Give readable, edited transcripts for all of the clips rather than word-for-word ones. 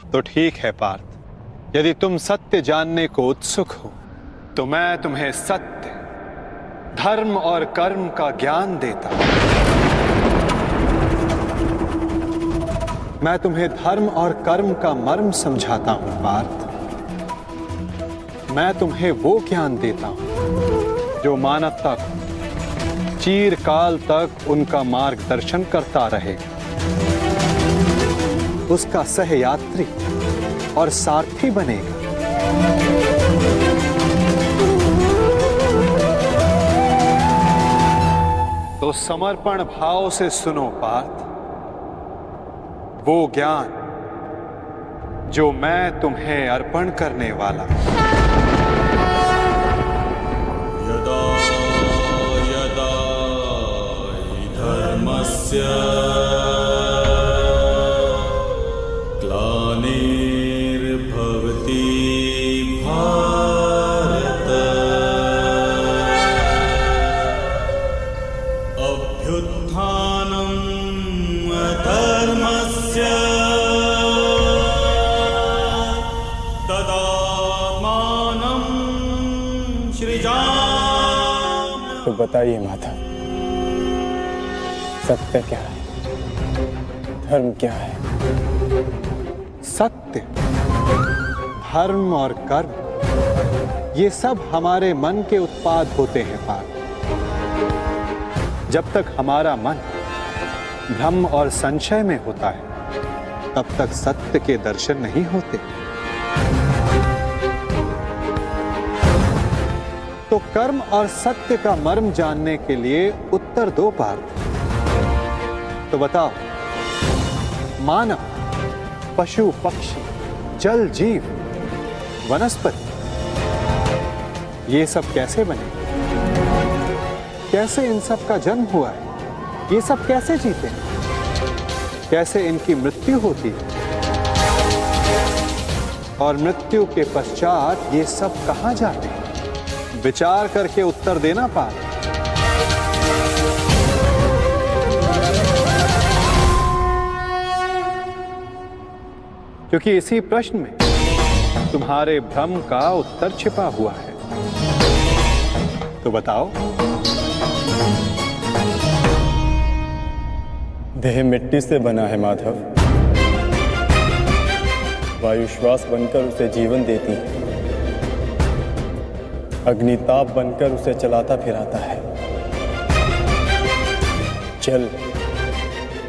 तो ठीक है पार्थ, यदि तुम सत्य जानने को उत्सुक हो तो मैं तुम्हें सत्य, धर्म और कर्म का ज्ञान देता हूं। मैं तुम्हें धर्म और कर्म का मर्म समझाता हूं पार्थ। मैं तुम्हें वो ज्ञान देता हूं जो मानवता को चिरकाल तक उनका मार्गदर्शन करता रहेगा, उसका सहयात्री और सारथी बनेगा। तो समर्पण भाव से सुनो पार्थ, वो ज्ञान जो मैं तुम्हें अर्पण करने वाला हूं। यदा यदा हि धर्मस्य ग्लानिर्भवति भारत अभ्युत्थानम् अधर्मस्य तदात्मानं सृजाम्यहम्। तो बताइए माता, सत्य क्या है, धर्म क्या है? सत्य, धर्म और कर्म ये सब हमारे मन के उत्पाद होते हैं पार्थ। जब तक हमारा मन भ्रम और संशय में होता है तब तक सत्य के दर्शन नहीं होते। तो कर्म और सत्य का मर्म जानने के लिए उत्तर दो पार्थ। तो बताओ, मानव, पशु पक्षी, जल जीव, वनस्पति ये सब कैसे बने? कैसे इन सब का जन्म हुआ है? ये सब कैसे जीते हैं? कैसे इनकी मृत्यु होती है? और मृत्यु के पश्चात ये सब कहां जाते हैं? विचार करके उत्तर देना पार्थ। क्योंकि इसी प्रश्न में तुम्हारे भ्रम का उत्तर छिपा हुआ है। तो बताओ। देह मिट्टी से बना है माधव, वायु श्वास बनकर उसे जीवन देती है, अग्निताप बनकर उसे चलाता फिराता है, जल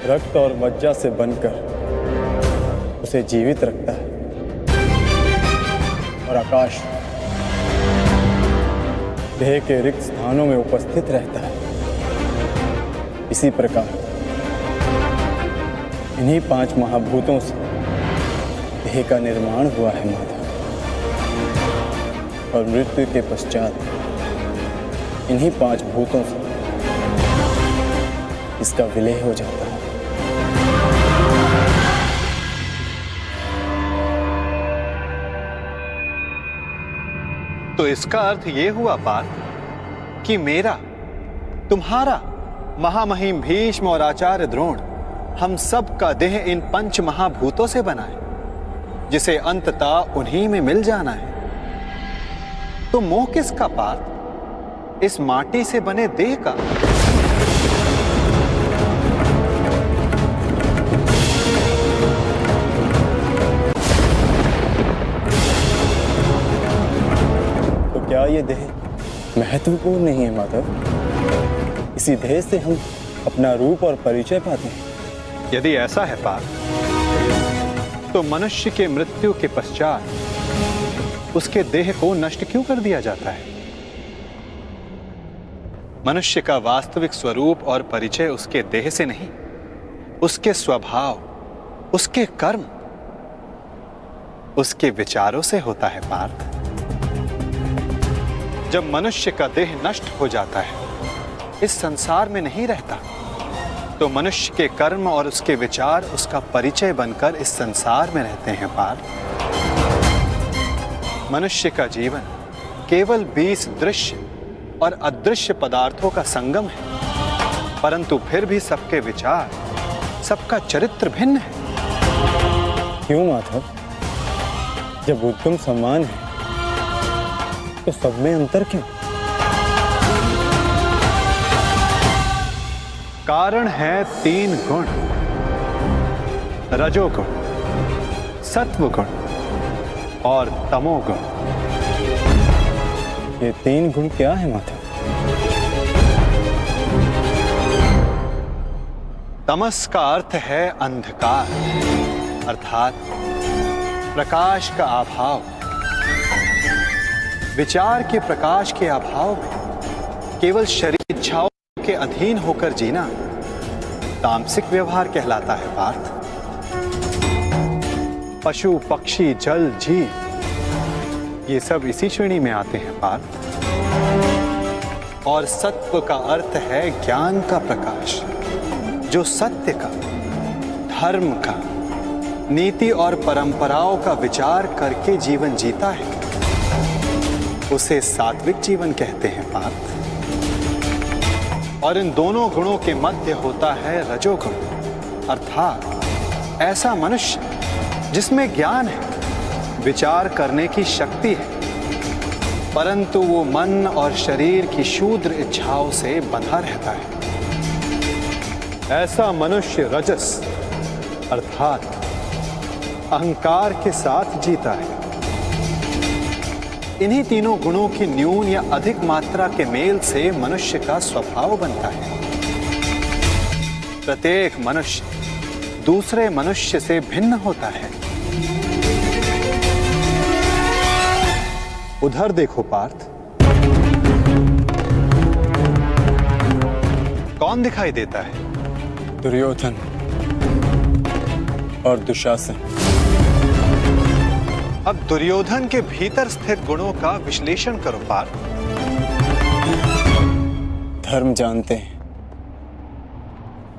रक्त और मज्जा से बनकर उसे जीवित रखता है, और आकाश देह के रिक्त स्थानों में उपस्थित रहता है। इसी प्रकार इन्हीं 5 महाभूतों से देह का निर्माण हुआ है माधव, और मृत्यु के पश्चात इन्हीं 5 भूतों से इसका विलय हो जाता है। तो इसका अर्थ यह हुआ पार्थ कि मेरा, तुम्हारा, महामहिम भीष्म और आचार्य द्रोण, हम सब का देह इन 5 महाभूतों से बना है, जिसे अंततः उन्हीं में मिल जाना है। तो मोह किसका पार्थ? इस माटी से बने देह का। तो क्या ये देह महत्वपूर्ण नहीं है माधव? इसी देह से हम अपना रूप और परिचय पाते हैं। यदि ऐसा है पार्थ, तो मनुष्य के मृत्यु के पश्चात उसके देह को नष्ट क्यों कर दिया जाता है? मनुष्य का वास्तविक स्वरूप और परिचय उसके देह से नहीं, उसके स्वभाव, उसके कर्म, उसके विचारों से होता है पार्थ। जब मनुष्य का देह नष्ट हो जाता है, इस संसार में नहीं रहता, तो मनुष्य के कर्म और उसके विचार उसका परिचय बनकर इस संसार में रहते हैं पार्थ। मनुष्य का जीवन केवल 20 दृश्य और अदृश्य पदार्थों का संगम है, परंतु फिर भी सबके विचार, सबका चरित्र भिन्न है। क्यों माधव? जब उद्गम समान है तो सब में अंतर क्यों? कारण है 3 गुण, रजोगुण, सत्वगुण और तमोगुण। ये 3 गुण क्या है माता? तमस का अर्थ है अंधकार, अर्थात प्रकाश का अभाव। विचार के प्रकाश के अभाव में केवल शरीर इच्छाओं के अधीन होकर जीना तामसिक व्यवहार कहलाता है पार्थ। पशु, पक्षी, जल, जीव ये सब इसी श्रेणी में आते हैं पार्थ। और सत्व का अर्थ है ज्ञान का प्रकाश, जो सत्य का, धर्म का, नीति और परंपराओं का विचार करके जीवन जीता है, उसे सात्विक जीवन कहते हैं पार्थ। और इन दोनों गुणों के मध्य होता है रजोगुण, अर्थात ऐसा मनुष्य जिसमें ज्ञान है, विचार करने की शक्ति है, परंतु वो मन और शरीर की शूद्र इच्छाओं से बंधा रहता है। ऐसा मनुष्य रजस अर्थात अहंकार के साथ जीता है। इन्हीं तीनों गुणों की न्यून या अधिक मात्रा के मेल से मनुष्य का स्वभाव बनता है। प्रत्येक मनुष्य दूसरे मनुष्य से भिन्न होता है। उधर देखो पार्थ, कौन दिखाई देता है? दुर्योधन और दुशासन। अब दुर्योधन के भीतर स्थित गुणों का विश्लेषण करो पार्थ। धर्म जानते हैं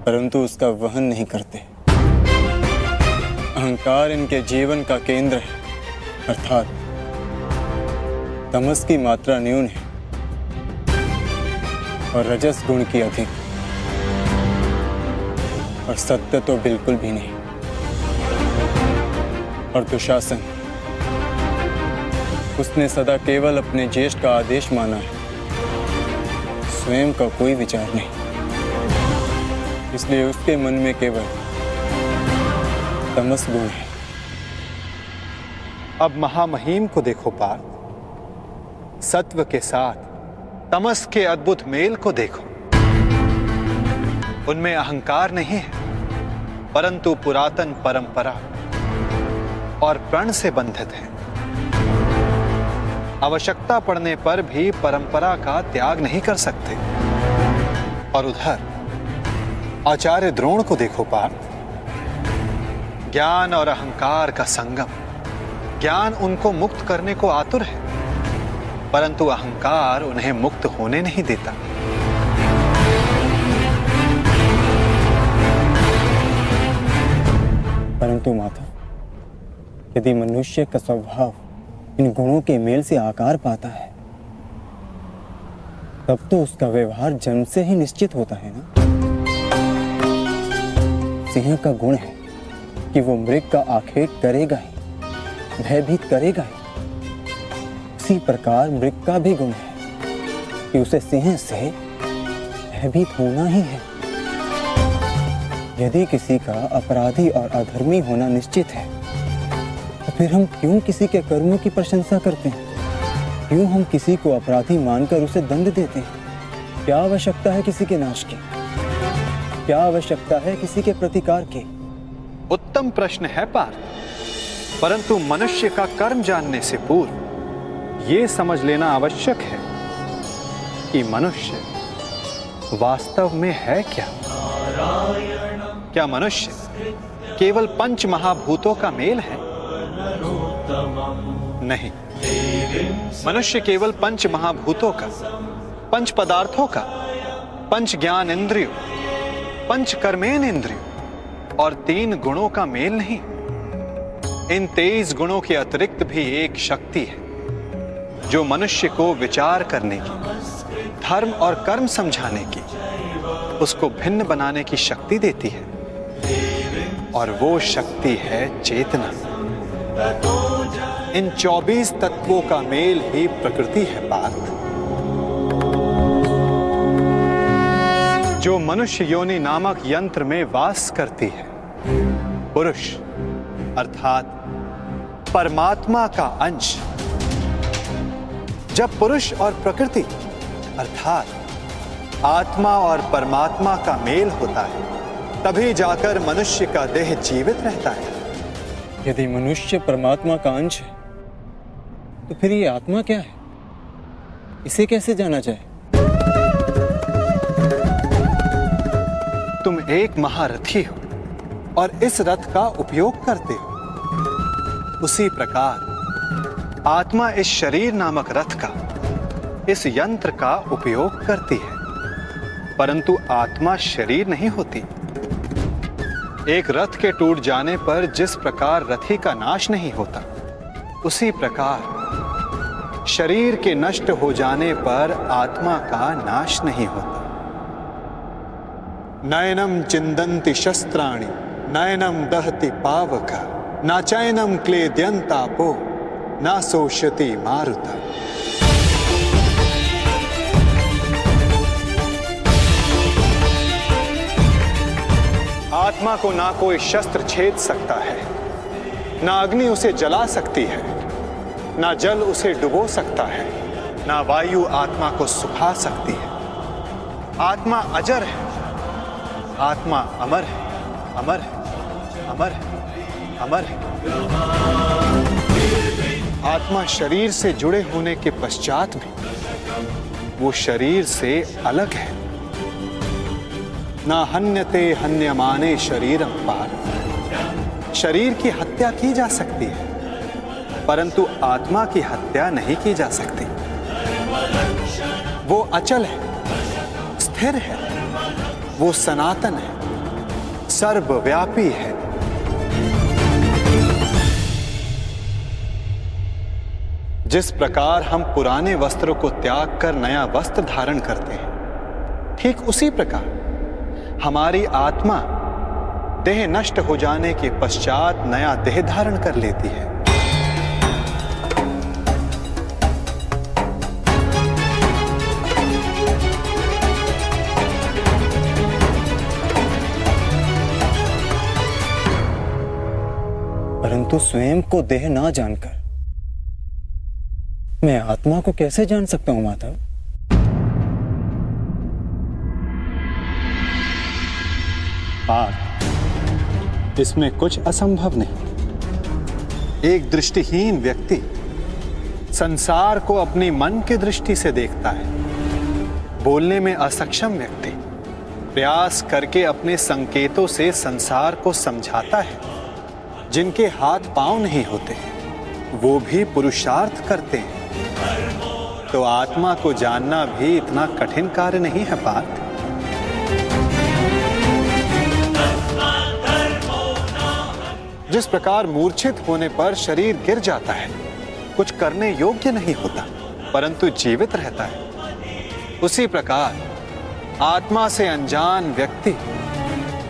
परंतु उसका वहन नहीं करते। अहंकार इनके जीवन का केंद्र है, अर्थात तमस की मात्रा न्यून है और रजस गुण की अधिक, और सत्य तो बिल्कुल भी नहीं। और दुशासन, उसने सदा केवल अपने ज्येष्ठ का आदेश माना है, स्वयं का कोई विचार नहीं, इसलिए उसके मन में केवल तमस गुण है। अब महामहिम को देखो पार्थ, सत्व के साथ तमस के अद्भुत मेल को देखो। उनमें अहंकार नहीं है, परंतु पुरातन परंपरा और प्रण से बंधित है। आवश्यकता पड़ने पर भी परंपरा का त्याग नहीं कर सकते। और उधर आचार्य द्रोण को देखो पार्थ, ज्ञान और अहंकार का संगम। ज्ञान उनको मुक्त करने को आतुर है, परंतु अहंकार उन्हें मुक्त होने नहीं देता। परंतु माता, यदि मनुष्य का स्वभाव इन गुणों के मेल से आकार पाता है, तब तो उसका व्यवहार जन्म से ही निश्चित होता है ना। सिंह का गुण है कि वो मृग का आखेट करेगा ही, भयभीत करेगा ही। उसी प्रकार मृग का भी गुण है कि उसे सिंह से भयभीत होना ही है। यदि किसी का अपराधी और अधर्मी होना निश्चित है, तो फिर हम क्यों किसी के कर्मों की प्रशंसा करते हैं? क्यों हम किसी को अपराधी मानकर उसे दंड देते हैं? क्या आवश्यकता है किसी के नाश की? क्या आवश्यकता है किसी के प्रतिकार की? उत्तम प्रश्न है पार्थ, परंतु मनुष्य का कर्म जानने से पूर्व यह समझ लेना आवश्यक है कि मनुष्य वास्तव में है क्या। क्या मनुष्य केवल 5 महाभूतों का मेल है? नहीं, मनुष्य केवल 5 महाभूतों का, 5 पदार्थों का, 5 ज्ञान इंद्रियों, 5 कर्मेन इंद्रियों और 3 गुणों का मेल नहीं। इन 23 गुणों के अतिरिक्त भी एक शक्ति है जो मनुष्य को विचार करने की, धर्म और कर्म समझाने की, उसको भिन्न बनाने की शक्ति देती है, और वो शक्ति है चेतना। इन 24 तत्वों का मेल ही प्रकृति है पार्थ। जो मनुष्य योनि नामक यंत्र में वास करती है, पुरुष अर्थात परमात्मा का अंश। जब पुरुष और प्रकृति अर्थात आत्मा और परमात्मा का मेल होता है, तभी जाकर मनुष्य का देह जीवित रहता है। यदि मनुष्य परमात्मा का अंश है, तो फिर ये आत्मा क्या है? इसे कैसे जाना जाए? तुम एक महारथी हो और इस रथ का उपयोग करते हो। उसी प्रकार आत्मा इस शरीर नामक रथ का, इस यंत्र का उपयोग करती है, परंतु आत्मा शरीर नहीं होती। एक रथ के टूट जाने पर जिस प्रकार रथी का नाश नहीं होता, उसी प्रकार शरीर के नष्ट हो जाने पर आत्मा का नाश नहीं होता। नयनम चिंदन्ति शस्त्राणि नयनम दहति पावक न चैनम क्लेद्यन्तापो न शोष्यति मारुता। आत्मा को ना कोई शस्त्र छेद सकता है, ना अग्नि उसे जला सकती है, ना जल उसे डुबो सकता है, ना वायु आत्मा को सुखा सकती है। आत्मा अजर है, आत्मा अमर है, अमर है, अमर है, अमर है। आत्मा शरीर से जुड़े होने के पश्चात भी वो शरीर से अलग है। ना हन्यते हन्यमाने शरीरम पार्थ। शरीर की हत्या की जा सकती है, परंतु आत्मा की हत्या नहीं की जा सकती। वो अचल है, स्थिर है, वो सनातन है, सर्वव्यापी है। जिस प्रकार हम पुराने वस्त्रों को त्याग कर नया वस्त्र धारण करते हैं, ठीक उसी प्रकार हमारी आत्मा देह नष्ट हो जाने के पश्चात नया देह धारण कर लेती है। परंतु स्वयं को देह ना जानकर मैं आत्मा को कैसे जान सकता हूं माधव? पार्थ, इसमें कुछ असंभव नहीं। एक दृष्टिहीन व्यक्ति संसार को अपनी मन की दृष्टि से देखता है। बोलने में असक्षम व्यक्ति प्रयास करके अपने संकेतों से संसार को समझाता है। जिनके हाथ पांव नहीं होते, वो भी पुरुषार्थ करते हैं। तो आत्मा को जानना भी इतना कठिन कार्य नहीं है पार्थ। जिस प्रकार मूर्छित होने पर शरीर गिर जाता है, कुछ करने योग्य नहीं होता, परंतु जीवित रहता है, उसी प्रकार आत्मा से अनजान व्यक्ति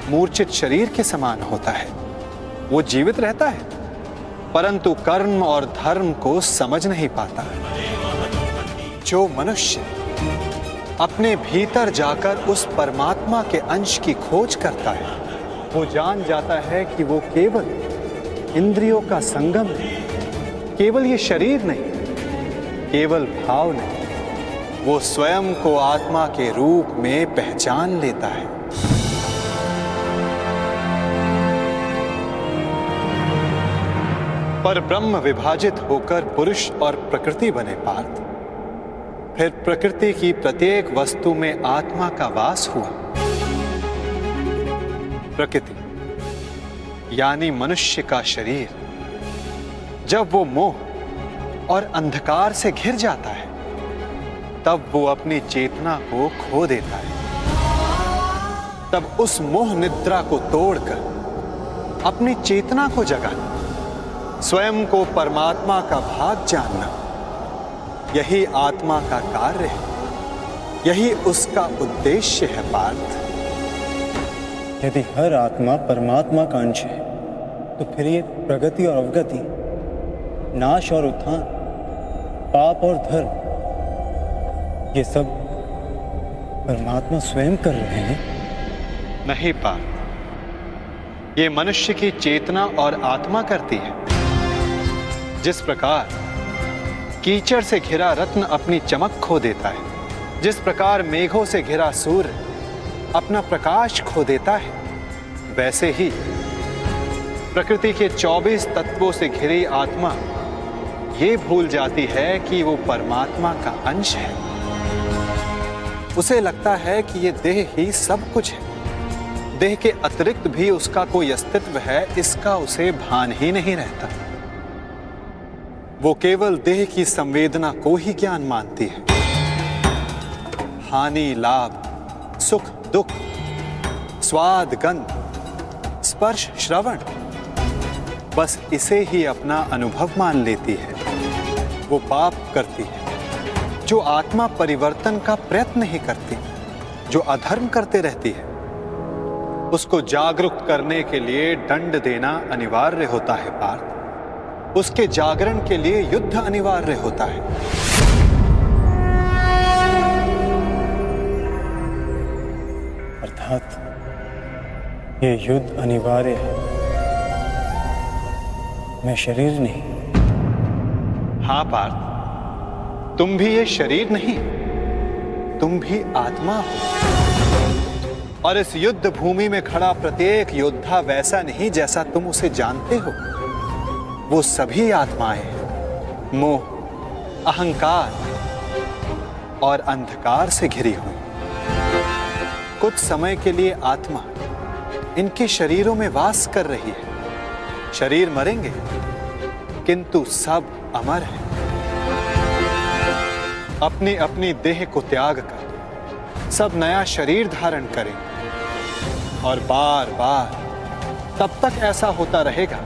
मूर्छित शरीर के समान होता है। वो जीवित रहता है, परंतु कर्म और धर्म को समझ नहीं पाता। जो मनुष्य अपने भीतर जाकर उस परमात्मा के अंश की खोज करता है, वो जान जाता है कि वो केवल इंद्रियों का संगम नहीं, केवल ये शरीर नहीं, केवल भाव नहीं, वो स्वयं को आत्मा के रूप में पहचान लेता है। पर ब्रह्म विभाजित होकर पुरुष और प्रकृति बने पार्थ। फिर प्रकृति की प्रत्येक वस्तु में आत्मा का वास हुआ। प्रकृति यानी मनुष्य का शरीर जब वो मोह और अंधकार से घिर जाता है, तब वो अपनी चेतना को खो देता है। तब उस मोह निद्रा को तोड़कर अपनी चेतना को जगाना, स्वयं को परमात्मा का भाग जानना, यही आत्मा का कार्य है, यही उसका उद्देश्य है पार्थ। यदि हर आत्मा परमात्मा का अंश है, तो फिर ये प्रगति और अवगति नाश और उत्थान, पाप और धर्म, ये सब परमात्मा स्वयं कर रहे हैं। नहीं पार्थ, ये मनुष्य की चेतना और आत्मा करती है। जिस प्रकार कीचड़ से घिरा रत्न अपनी चमक खो देता है, जिस प्रकार मेघों से घिरा सूर्य अपना प्रकाश खो देता है, वैसे ही प्रकृति के 24 तत्वों से घिरी आत्मा ये भूल जाती है कि वो परमात्मा का अंश है। उसे लगता है कि ये देह ही सब कुछ है, देह के अतिरिक्त भी उसका कोई अस्तित्व है, इसका उसे भान ही नहीं रहता। वो केवल देह की संवेदना को ही ज्ञान मानती है। हानि लाभ, सुख दुख, स्वाद गंध, स्पर्श श्रवण, बस इसे ही अपना अनुभव मान लेती है। वो पाप करती है जो आत्मा परिवर्तन का प्रयत्न नहीं करती, जो अधर्म करते रहती है। उसको जागरूक करने के लिए दंड देना अनिवार्य होता है पार्थ। उसके जागरण के लिए युद्ध अनिवार्य होता है। अर्थात ये युद्ध अनिवार्य है, मैं शरीर नहीं। हाँ पार्थ, तुम भी ये शरीर नहीं, तुम भी आत्मा हो। और इस युद्ध भूमि में खड़ा प्रत्येक योद्धा वैसा नहीं जैसा तुम उसे जानते हो। वो सभी आत्माएं हैं, मोह, अहंकार और अंधकार से घिरी हुई। कुछ समय के लिए आत्मा इनके शरीरों में वास कर रही है। शरीर मरेंगे किंतु सब अमर है। अपनी अपनी देह को त्याग कर सब नया शरीर धारण करें और बार बार तब तक ऐसा होता रहेगा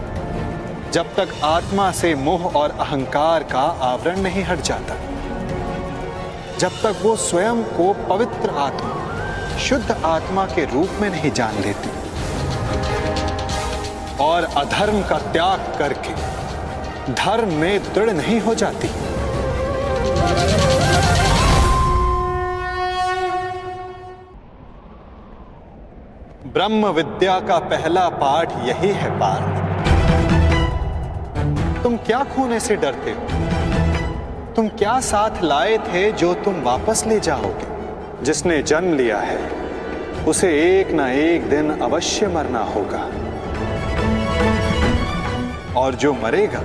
जब तक आत्मा से मोह और अहंकार का आवरण नहीं हट जाता, जब तक वो स्वयं को पवित्र आत्मा, शुद्ध आत्मा के रूप में नहीं जान लेती और अधर्म का त्याग करके धर्म में दृढ़ नहीं हो जाती। ब्रह्म विद्या का पहला पाठ यही है पार्थ। तुम क्या खोने से डरते हो? तुम क्या साथ लाए थे जो तुम वापस ले जाओगे? जिसने जन्म लिया है उसे एक ना एक दिन अवश्य मरना होगा, और जो मरेगा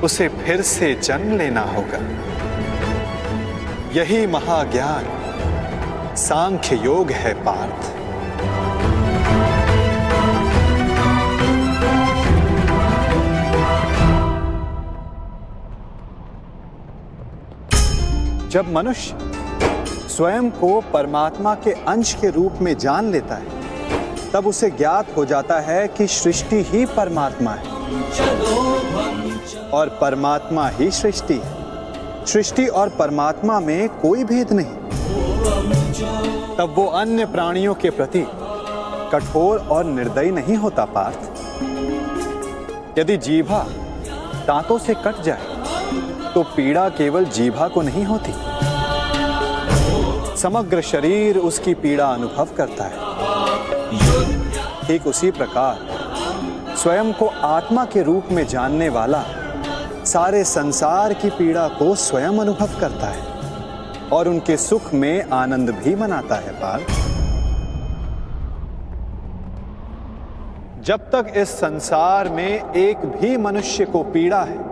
उसे फिर से जन्म लेना होगा। यही महाज्ञान सांख्य योग है पार्थ। जब मनुष्य स्वयं को परमात्मा के अंश के रूप में जान लेता है, तब उसे ज्ञात हो जाता है कि सृष्टि ही परमात्मा है और परमात्मा ही सृष्टि है। सृष्टि और परमात्मा में कोई भेद नहीं। तब वो अन्य प्राणियों के प्रति कठोर और निर्दयी नहीं होता पार्थ। यदि जीभा दांतों से कट जाए तो पीड़ा केवल जीभा को नहीं होती, समग्र शरीर उसकी पीड़ा अनुभव करता है। ठीक उसी प्रकार स्वयं को आत्मा के रूप में जानने वाला सारे संसार की पीड़ा को स्वयं अनुभव करता है और उनके सुख में आनंद भी मनाता है पार्थ। जब तक इस संसार में एक भी मनुष्य को पीड़ा है,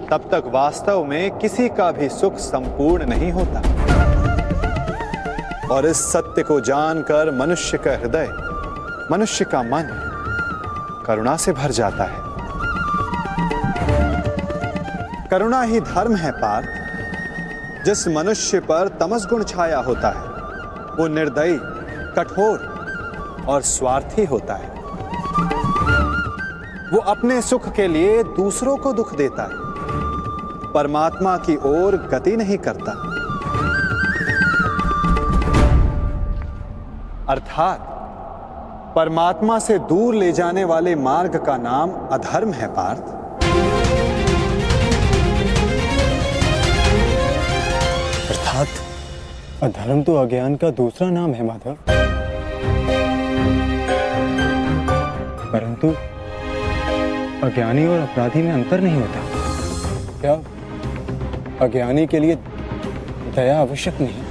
तब तक वास्तव में किसी का भी सुख संपूर्ण नहीं होता। और इस सत्य को जानकर मनुष्य का हृदय, मनुष्य का मन करुणा से भर जाता है। करुणा ही धर्म है पार्थ। जिस मनुष्य पर तमस गुण छाया होता है वो निर्दयी, कठोर और स्वार्थी होता है। वो अपने सुख के लिए दूसरों को दुख देता है, परमात्मा की ओर गति नहीं करता। अर्थात परमात्मा से दूर ले जाने वाले मार्ग का नाम अधर्म है पार्थ। अर्थात अधर्म तो अज्ञान का दूसरा नाम है माधव। परंतु अज्ञानी और अपराधी में अंतर नहीं होता। क्या अज्ञानी के लिए दया आवश्यक नहीं?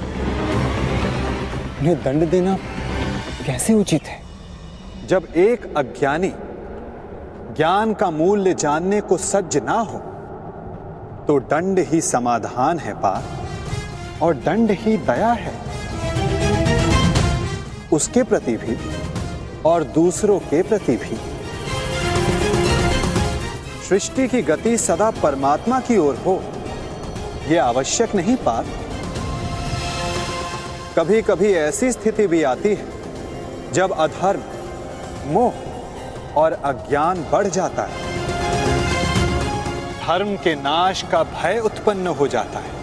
उन्हें दंड देना कैसे उचित है? जब एक अज्ञानी ज्ञान का मूल्य जानने को सज्ज ना हो तो दंड ही समाधान है पार्थ, और दंड ही दया है, उसके प्रति भी और दूसरों के प्रति भी। सृष्टि की गति सदा परमात्मा की ओर हो, यह आवश्यक नहीं पार्थ। कभी कभी ऐसी स्थिति भी आती है जब अधर्म, मोह और अज्ञान बढ़ जाता है। धर्म के नाश का भय उत्पन्न हो जाता है।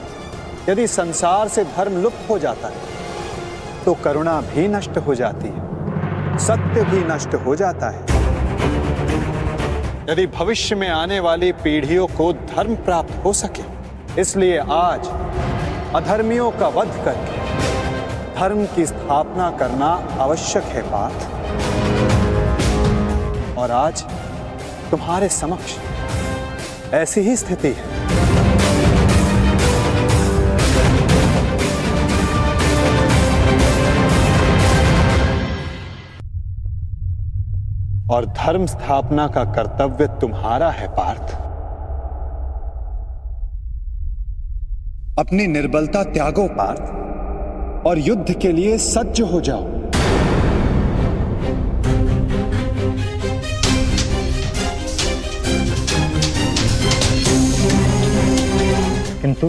यदि संसार से धर्म लुप्त हो जाता है तो करुणा भी नष्ट हो जाती है, सत्य भी नष्ट हो जाता है। यदि भविष्य में आने वाली पीढ़ियों को धर्म प्राप्त हो सके, इसलिए आज अधर्मियों का वध करके धर्म की स्थापना करना आवश्यक है पार्थ। और आज तुम्हारे समक्ष ऐसी ही स्थिति है। और धर्म स्थापना का कर्तव्य तुम्हारा है पार्थ। अपनी निर्बलता त्यागो पार्थ और युद्ध के लिए सज्ज हो जाओ। किंतु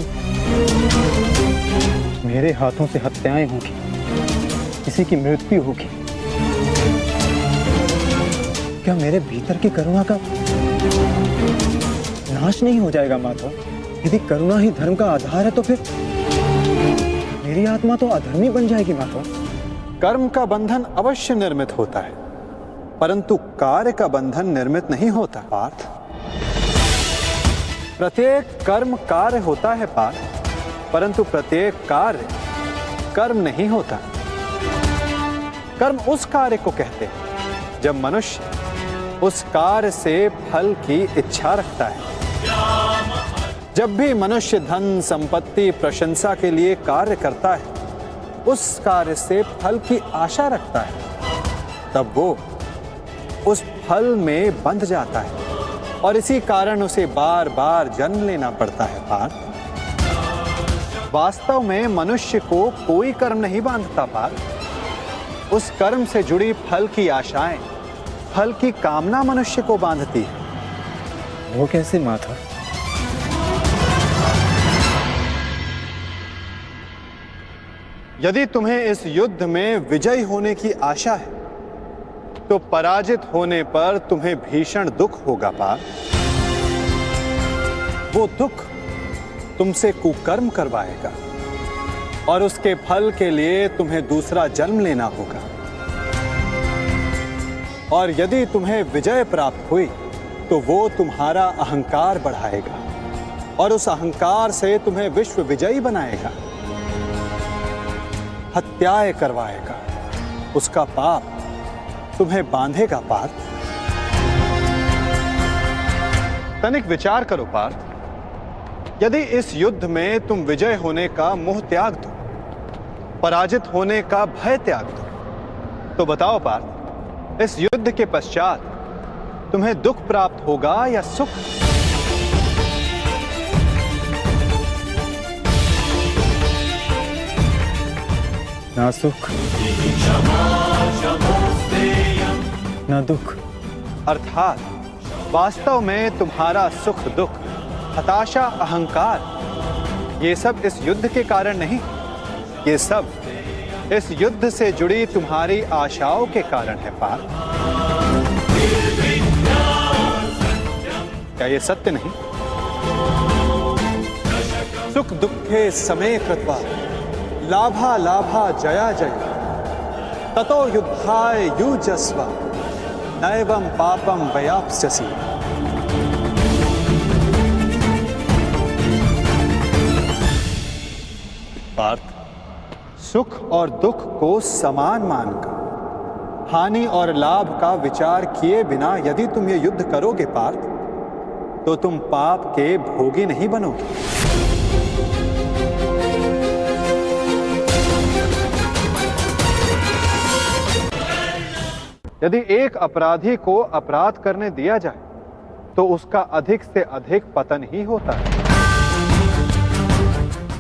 मेरे हाथों से हत्याएं होंगी, किसी की मृत्यु होगी। क्या मेरे भीतर की करुणा का नाश नहीं हो जाएगा माधव? यदि करुणा ही धर्म का आधार है तो फिर मेरी आत्मा तो अधर्मी बन जाएगी माधव। कर्म का बंधन अवश्य निर्मित होता है, परंतु कार्य का बंधन निर्मित नहीं होता पार्थ। प्रत्येक कर्म कार्य होता है पार्थ, परंतु प्रत्येक कार्य कर्म नहीं होता। कर्म उस कार्य को कहते हैं जब मनुष्य उस कार्य से फल की इच्छा रखता है। जब भी मनुष्य धन, संपत्ति, प्रशंसा के लिए कार्य करता है, उस कार्य से फल की आशा रखता है, तब वो उस फल में बंध जाता है और इसी कारण उसे बार बार जन्म लेना पड़ता है पार्थ। वास्तव में मनुष्य को कोई कर्म नहीं बांधता पार्थ। उस कर्म से जुड़ी फल की आशाएं, फल की कामना मनुष्य को बांधती है। वो कैसे माधव? यदि तुम्हें इस युद्ध में विजयी होने की आशा है तो पराजित होने पर तुम्हें भीषण दुख होगा पार्थ। वो दुख तुमसे कुकर्म करवाएगा और उसके फल के लिए तुम्हें दूसरा जन्म लेना होगा। और यदि तुम्हें विजय प्राप्त हुई तो वो तुम्हारा अहंकार बढ़ाएगा और उस अहंकार से तुम्हें विश्व विजयी बनाएगा, हत्याएं करवाएगा। उसका पाप तुम्हें बांधेगा पार्थ। तनिक विचार करो पार्थ। यदि इस युद्ध में तुम विजय होने का मोह त्याग दो, पराजित होने का भय त्याग दो, तो बताओ पार्थ, इस युद्ध के पश्चात तुम्हें दुख प्राप्त होगा या सुख? ना सुख ना दुख। अर्थात वास्तव में तुम्हारा सुख, दुख, हताशा, अहंकार, ये सब इस युद्ध के कारण नहीं, ये सब इस युद्ध से जुड़ी तुम्हारी आशाओं के कारण है पार्थ। क्या ये सत्य नहीं? सुख दुखे समे कृत्वा लाभा लाभा जया जया ततो युद्धाय युजस्व नैवं पापम वयाप्स्यसि। सुख और दुख को समान मानकर, हानि और लाभ का विचार किए बिना यदि तुम ये युद्ध करोगे पार्थ, तो तुम पाप के भोगी नहीं बनोगे। यदि एक अपराधी को अपराध करने दिया जाए तो उसका अधिक से अधिक पतन ही होता है।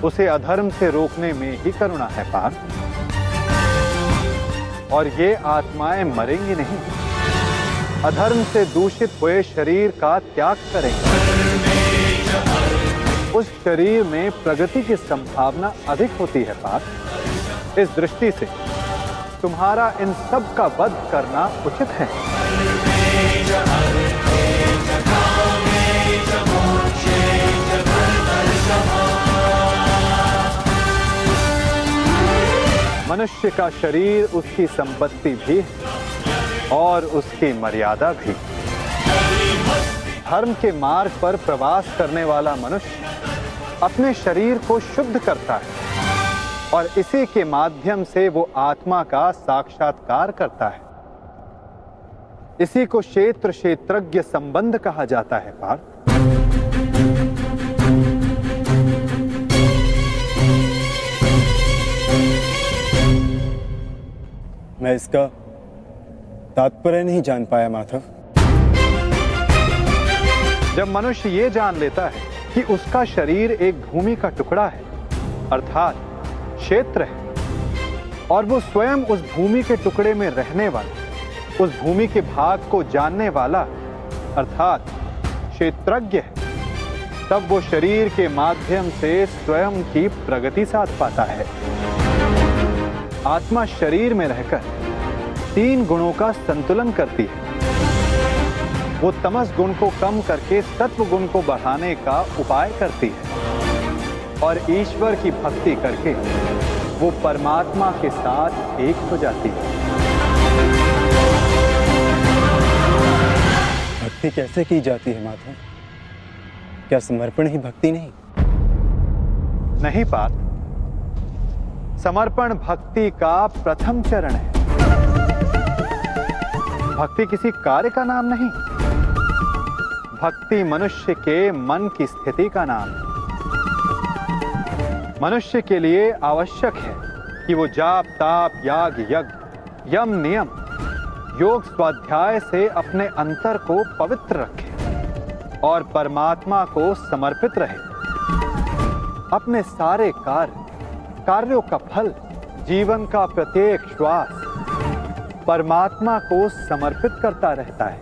उसे अधर्म से रोकने में ही करुणा है पार्थ। और ये आत्माएं मरेंगी नहीं, अधर्म से दूषित हुए शरीर का त्याग करेंगे। उस शरीर में प्रगति की संभावना अधिक होती है पार्थ। इस दृष्टि से तुम्हारा इन सब का वध करना उचित है। मनुष्य का शरीर उसकी संपत्ति भी है और उसकी मर्यादा भी। धर्म के मार्ग पर प्रवास करने वाला मनुष्य अपने शरीर को शुद्ध करता है और इसी के माध्यम से वो आत्मा का साक्षात्कार करता है। इसी को क्षेत्र क्षेत्रज्ञ संबंध कहा जाता है पार्थ। मैं इसका तात्पर्य नहीं जान पाया माधव। जब मनुष्य ये जान लेता है कि उसका शरीर एक भूमि का टुकड़ा है, अर्थात क्षेत्र है, और वो स्वयं उस भूमि के टुकड़े में रहने वाला, उस भूमि के भाग को जानने वाला अर्थात क्षेत्रज्ञ है, तब वो शरीर के माध्यम से स्वयं की प्रगति साध पाता है। आत्मा शरीर में रहकर 3 गुणों का संतुलन करती है। वो तमस गुण को कम करके सत्व गुण को बढ़ाने का उपाय करती है और ईश्वर की भक्ति करके वो परमात्मा के साथ एक हो जाती है। भक्ति कैसे की जाती है माधव? क्या समर्पण ही भक्ति नहीं? नहीं पार्थ, समर्पण भक्ति का प्रथम चरण है। भक्ति किसी कार्य का नाम नहीं, भक्ति मनुष्य के मन की स्थिति का नाम है। मनुष्य के लिए आवश्यक है कि वो जाप ताप याग यज्ञ यम नियम योग स्वाध्याय से अपने अंतर को पवित्र रखे और परमात्मा को समर्पित रहे। अपने सारे कार्यों का फल, जीवन का प्रत्येक श्वास परमात्मा को समर्पित करता रहता है।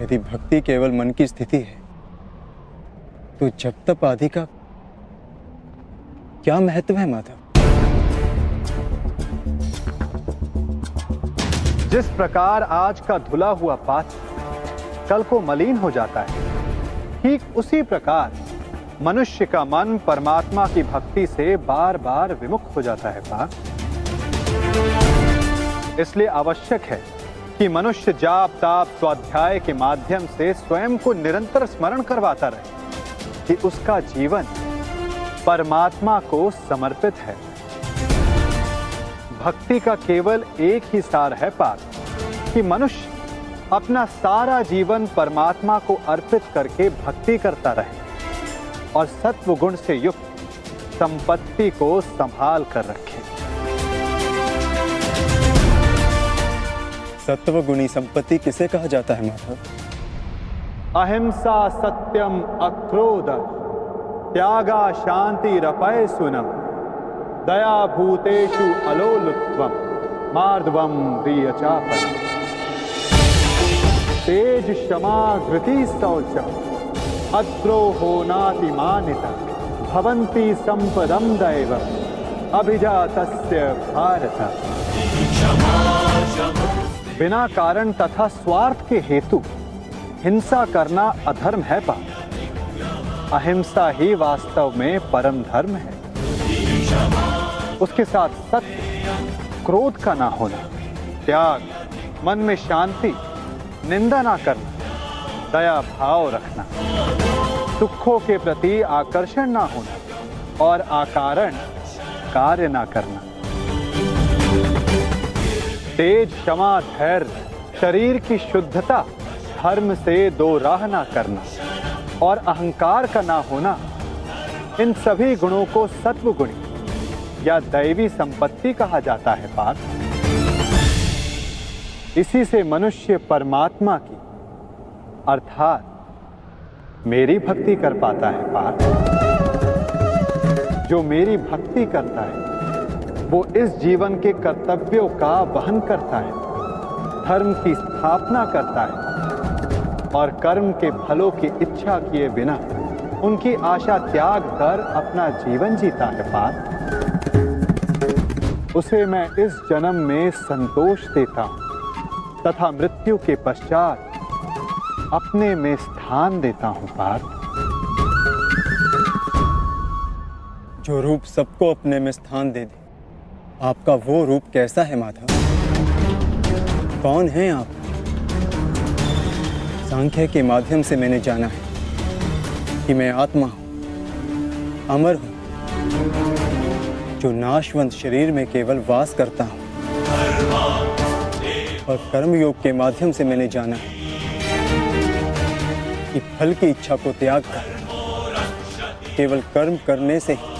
यदि भक्ति केवल मन की स्थिति है तो जप तप आदि का क्या महत्व है माधव? जिस प्रकार आज का धुला हुआ पात्र कल को मलिन हो जाता है, ठीक उसी प्रकार मनुष्य का मन परमात्मा की भक्ति से बार बार विमुख हो जाता है पार्थ। इसलिए आवश्यक है कि मनुष्य जाप ताप स्वाध्याय के माध्यम से स्वयं को निरंतर स्मरण करवाता रहे कि उसका जीवन परमात्मा को समर्पित है। भक्ति का केवल एक ही सार है पार्थ कि मनुष्य अपना सारा जीवन परमात्मा को अर्पित करके भक्ति करता रहे और सत्व गुण से युक्त संपत्ति को संभाल कर रखे। सत्व गुणी संपत्ति किसे कहा जाता है माधव? अहिंसा सत्यम अक्रोध त्यागा शांति रपय सुनम दया भूतेषु अलोलुत्वम मार्दवम प्रियचापनम तेज क्षमा धृति शौचम अद्रोहो नातिमानिता भवन्ति संपदम दैवम अभिजातस्य भारत। बिना कारण तथा स्वार्थ के हेतु हिंसा करना अधर्म है पार्थ। अहिंसा ही वास्तव में परम धर्म है। उसके साथ सत्य, क्रोध का ना होना, त्याग, मन में शांति, निंदा ना करना, दया भाव रखना, सुखों के प्रति आकर्षण ना होना, और अकारण कार्य ना करना। तेज, क्षमा, धैर्य, शरीर की शुद्धता, धर्म से दो राह ना करना और अहंकार का ना होना, इन सभी गुणों को सत्व गुणी या दैवी संपत्ति कहा जाता है पार्थ। इसी से मनुष्य परमात्मा की अर्थात मेरी भक्ति कर पाता है पार्थ। जो मेरी भक्ति करता है वो इस जीवन के कर्तव्यों का वहन करता है, धर्म की स्थापना करता है और कर्म के फलों की इच्छा किए बिना उनकी आशा त्याग कर अपना जीवन जीता है पार्थ। उसे मैं इस जन्म में संतोष देता हूं तथा मृत्यु के पश्चात अपने में स्थान देता हूं पार्थ। जो रूप सबको अपने में स्थान दे दे, आपका वो रूप कैसा है माधव? कौन है आप? सांख्य के माध्यम से मैंने जाना है कि मैं आत्मा हूं, अमर हूं, जो नाशवंत शरीर में केवल वास करता हूं। और कर्मयोग के माध्यम से मैंने जाना है कि फल की इच्छा को त्याग कर केवल कर्म करने से ही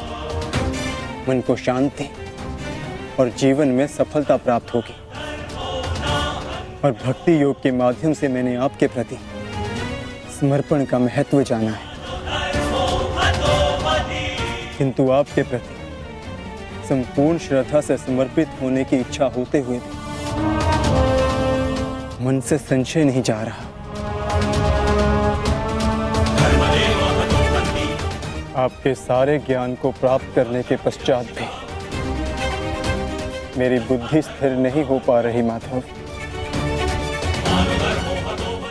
मन को शांति और जीवन में सफलता प्राप्त होगी। और भक्ति योग के माध्यम से मैंने आपके प्रति समर्पण का महत्व जाना है। किंतु आपके प्रति संपूर्ण श्रद्धा से समर्पित होने की इच्छा होते हुए भी मन से संशय नहीं जा रहा। आपके सारे ज्ञान को प्राप्त करने के पश्चात भी मेरी बुद्धि स्थिर नहीं हो पा रही माधव।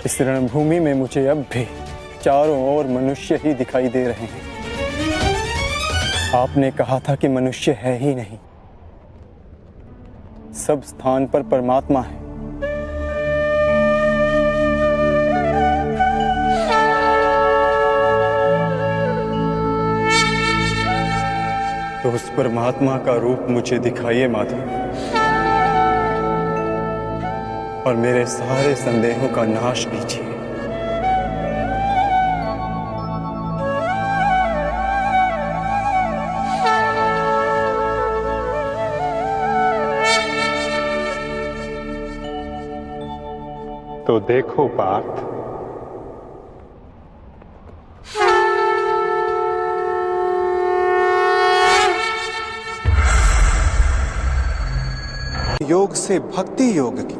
इस रणभूमि में मुझे अब भी चारों ओर मनुष्य ही दिखाई दे रहे हैं। आपने कहा था कि मनुष्य है ही नहीं, सब स्थान पर परमात्मा है। तो उस परमात्मा का रूप मुझे दिखाइए माधव, और मेरे सारे संदेहों का नाश कीजिए। तो देखो पार्थ, योग से भक्ति योग की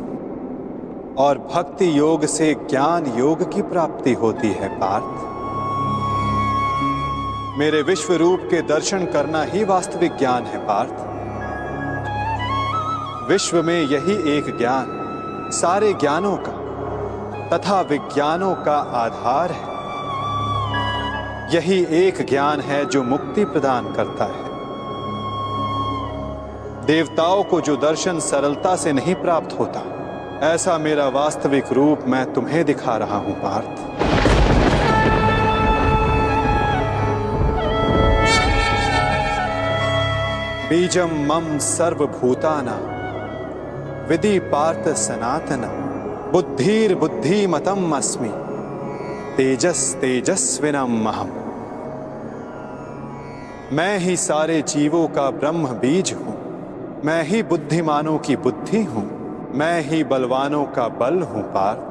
और भक्ति योग से ज्ञान योग की प्राप्ति होती है पार्थ। मेरे विश्व रूप के दर्शन करना ही वास्तविक ज्ञान है पार्थ। विश्व में यही एक ज्ञान सारे ज्ञानों का तथा विज्ञानों का आधार है। यही एक ज्ञान है जो मुक्ति प्रदान करता है। देवताओं को जो दर्शन सरलता से नहीं प्राप्त होता, ऐसा मेरा वास्तविक रूप मैं तुम्हें दिखा रहा हूं पार्थ। बीजम मम सर्वभूताना विधि पार्थ सनातना बुद्धिर बुद्धिमतम अस्मि तेजस तेजस्विनम अहम्। मैं ही सारे जीवों का ब्रह्म बीज हूं, मैं ही बुद्धिमानों की बुद्धि हूं, मैं ही बलवानों का बल हूं पार्थ।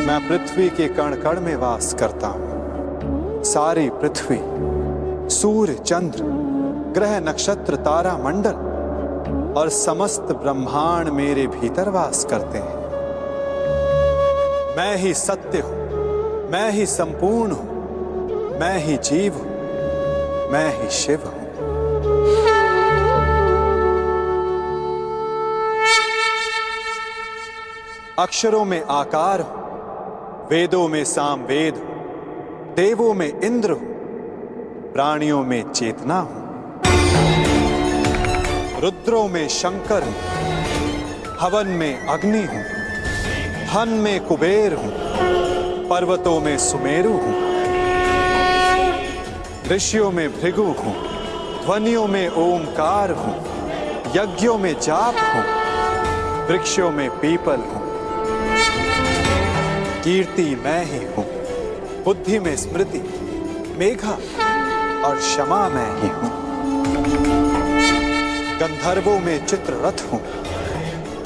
मैं पृथ्वी के कण कण में वास करता हूं। सारी पृथ्वी, सूर्य, चंद्र, ग्रह, नक्षत्र, तारा मंडल और समस्त ब्रह्मांड मेरे भीतर वास करते हैं। मैं ही सत्य हूं, मैं ही संपूर्ण हूं, मैं ही जीव हूं, मैं ही शिव हूं। अक्षरों में आकार हूं, वेदों में सामवेद हूं, देवों में इंद्र हूं, प्राणियों में चेतना हूं, रुद्रों में शंकर हूं, हवन में अग्नि हूं, धन में कुबेर हूं, पर्वतों में सुमेरु हूं, ऋषियों में भृगु हूं, ध्वनियों में ओमकार हूं, यज्ञों में जाप हूं, वृक्षों में पीपल हूं। कीर्ति मैं ही हूं, बुद्धि में स्मृति, मेघा और क्षमा मैं ही हूं। गंधर्वों में चित्ररथ हूं,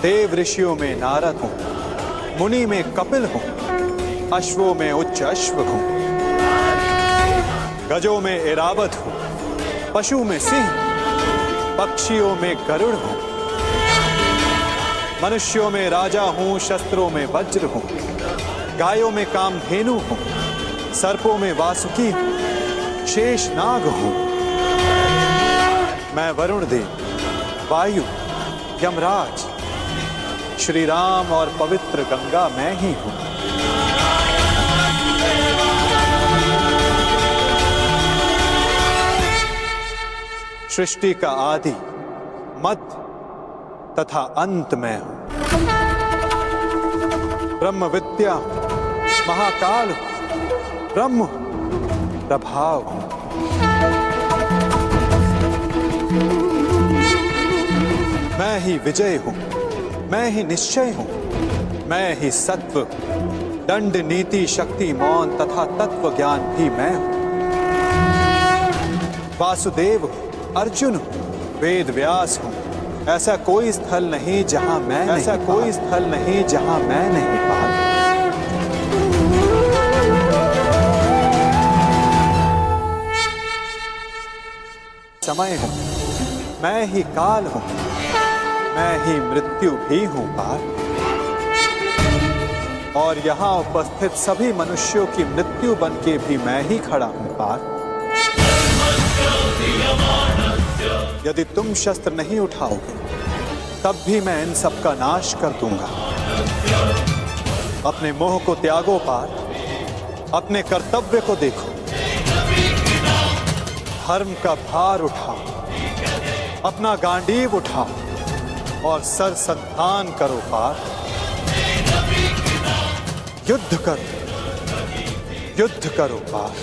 देव ऋषियों में नारद हूं, मुनि में कपिल हूं, अश्वों में उच्च अश्व हूं, गजों में ऐरावत हूं, पशु में सिंह, पक्षियों में गरुड़ हूं, मनुष्यों में राजा हूं, शस्त्रों में वज्र हूं, गायों में कामधेनु हूं, सर्पों में वासुकी हूं, शेषनाग हूं। मैं वरुण देव, वायु, यमराज, श्री राम और पवित्र गंगा मैं ही हूं। सृष्टि का आदि, मध्य तथा अंत मैं हूं। ब्रह्म विद्या हूं, महाकाल हूं, ब्रह्म हूं, प्रभाव हूं। मैं ही विजय हूं, मैं ही निश्चय हूं, मैं ही सत्व, दंड, नीति, शक्ति, मौन तथा तत्व ज्ञान भी मैं हूं। वासुदेव हूं, अर्जुन हूं, वेद व्यास हूं। ऐसा कोई स्थल नहीं जहां मैं नहीं, ऐसा कोई स्थल नहीं जहां मैं नहीं पाल। समय हूं, मैं ही काल हूं, मैं ही मृत्यु भी हूं पार। और यहां उपस्थित सभी मनुष्यों की मृत्यु बन के भी मैं ही खड़ा हूं पार। यदि तुम शस्त्र नहीं उठाओगे तब भी मैं इन सब का नाश कर दूंगा। अपने मोह को त्यागो पार, अपने कर्तव्य को देखो, धर्म का भार उठाओ, अपना गांडीव उठाओ और सर संधान करो पार। युद्ध करो, युद्ध करो पार।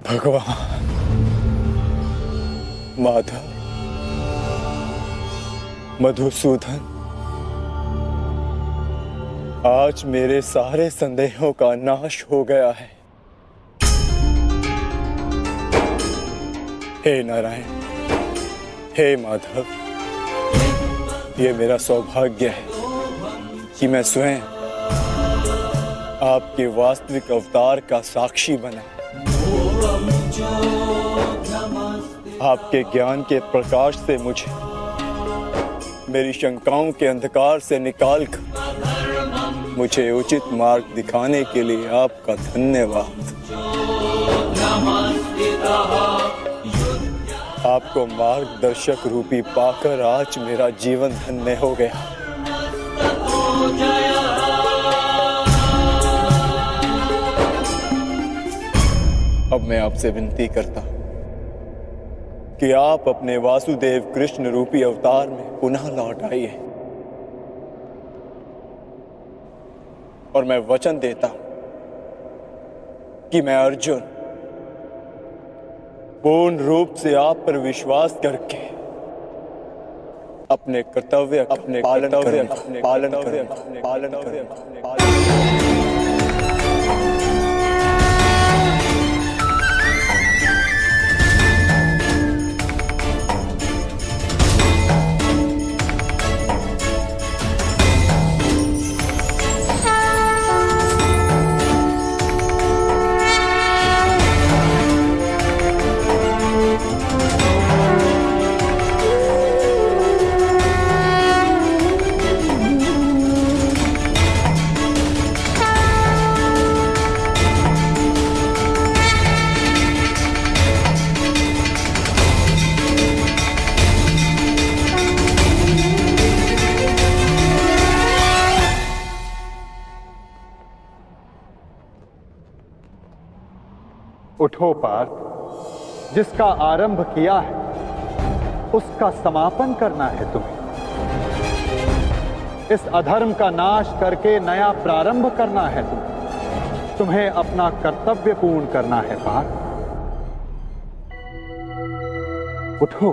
भगवान, माधव, मधुसूदन, आज मेरे सारे संदेहों का नाश हो गया है। हे नारायण, हे माधव, ये मेरा सौभाग्य है कि मैं स्वयं आपके वास्तविक अवतार का साक्षी बना। आपके ज्ञान के प्रकाश से मुझे मेरी शंकाओं के अंधकार से निकालकर मुझे उचित मार्ग दिखाने के लिए आपका धन्यवाद। आपको मार्गदर्शक रूपी पाकर आज मेरा जीवन धन्य हो गया। अब मैं आपसे विनती करता हूं कि आप अपने वासुदेव कृष्ण रूपी अवतार में पुनः लौट आइए और मैं वचन देता हूं कि मैं अर्जुन पूर्ण रूप से आप पर विश्वास करके अपने कर्तव्य अपने पालन उठो पार्थ, जिसका आरंभ किया है उसका समापन करना है तुम्हें। इस अधर्म का नाश करके नया प्रारंभ करना है तुम्हें अपना कर्तव्य पूर्ण करना है पार्थ। उठो।